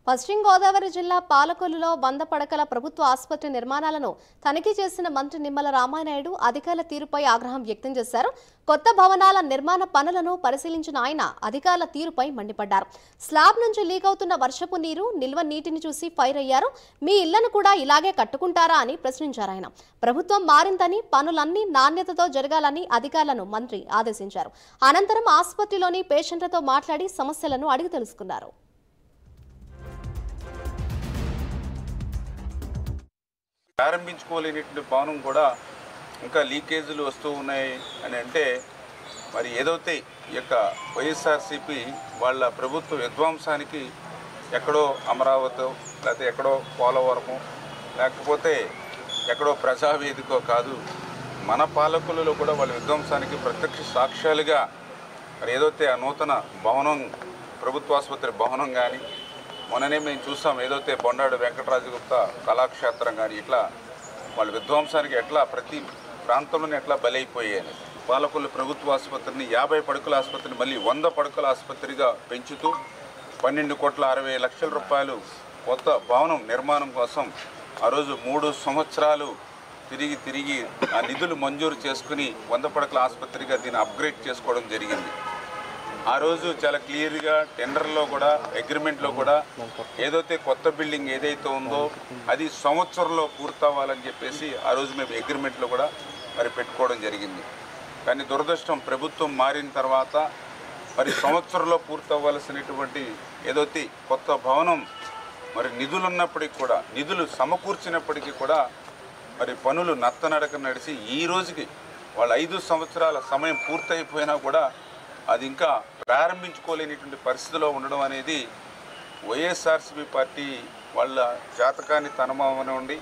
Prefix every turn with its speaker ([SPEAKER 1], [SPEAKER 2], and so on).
[SPEAKER 1] పశ్చిమ గోదావరి జిల్లా పాలకొల్లులో 100 పడకల ప్రభుత్వ ఆసుపత్రి నిర్మాణాలను తనిఖీ చేసిన మంత్రి నిమ్మల రామానాయుడు అధికారుల తీరుపై ఆగ్రహం వ్యక్తం చేశారు. కొత్త భవనాల నిర్మాణ పనులను పరిశీలించిన ఆయన అధికారుల తీరుపై మండిపడ్డారు. స్లాబ్ నుంచి లీక్ అవుతున్న వర్షపు నీరు, నిల్వ నీటిని చూసి ఫైర్ అయ్యారు. మీ ఇళ్లను కూడా ఇలాగే కట్టుకుంటారా అని ప్రశ్నించారు ఆయన. ప్రభుత్వం మారిందని, పనులన్నీ నాణ్యతతో జరగాలని అధికారులను మంత్రి ఆదేశించారు. అనంతరం ఆసుపత్రిలోని పేషెంట్లతో మాట్లాడి సమస్యలను అడిగి తెలుసుకున్నారు.
[SPEAKER 2] ప్రారంభించుకోలేనటువంటి భవనం కూడా ఇంకా లీకేజీలు వస్తూ ఉన్నాయి అని అంటే మరి ఏదైతే ఈ యొక్క వైఎస్ఆర్సీపీ వాళ్ళ ప్రభుత్వ విధ్వంసానికి ఎక్కడో అమరావతి లేకపోతే ఎక్కడో పోలవరము లేకపోతే ఎక్కడో ప్రజావేదికో కాదు, మన పాలకులలో కూడా వాళ్ళ విధ్వంసానికి ప్రత్యక్ష సాక్ష్యాలుగా మరి ఏదైతే ఆ నూతన భవనం ప్రభుత్వ ఆసుపత్రి భవనం కానీ మొన్ననే మేము చూసాం, ఏదైతే బొండాడు వెంకటరాజగుప్త కళాక్షేత్రం కానీ ఇట్లా వాళ్ళ విధ్వంసానికి ఎట్లా ప్రతి ప్రాంతంలోనే ఎట్లా బలైపోయాయి. పాలకొల్లు ప్రభుత్వ ఆసుపత్రిని 50 పడకల ఆసుపత్రిని మళ్ళీ 100 పడకల ఆసుపత్రిగా పెంచుతూ 12,60,00,000 రూపాయలు కొత్త భవనం నిర్మాణం కోసం ఆ రోజు 3 సంవత్సరాలు తిరిగి ఆ నిధులు మంజూరు చేసుకుని 100 పడకల ఆసుపత్రిగా దీన్ని అప్గ్రేడ్ చేసుకోవడం జరిగింది. ఆ రోజు చాలా క్లియర్గా టెండర్లో కూడా అగ్రిమెంట్లో కూడా ఏదైతే కొత్త బిల్డింగ్ ఏదైతే ఉందో అది సంవత్సరంలో పూర్తవ్వాలని చెప్పేసి ఆ రోజు మేము అగ్రిమెంట్లో కూడా మరి పెట్టుకోవడం జరిగింది. కానీ దురదృష్టం ప్రభుత్వం మారిన తర్వాత మరి సంవత్సరంలో పూర్తవ్వాల్సినటువంటి ఏదైతే కొత్త భవనం మరి నిధులున్నప్పటికీ కూడా, నిధులు సమకూర్చినప్పటికీ కూడా మరి పనులు నత్తనడక నడిచి ఈ రోజుకి వాళ్ళ 5 సంవత్సరాల సమయం పూర్తయిపోయినా కూడా అది ఇంకా ప్రారంభించుకోలేనిటువంటి పరిస్థితిలో ఉండడం అనేది వైఎస్ఆర్సీపీ పార్టీ వాళ్ళ జాతకాన్ని తనమవనివ్వండి.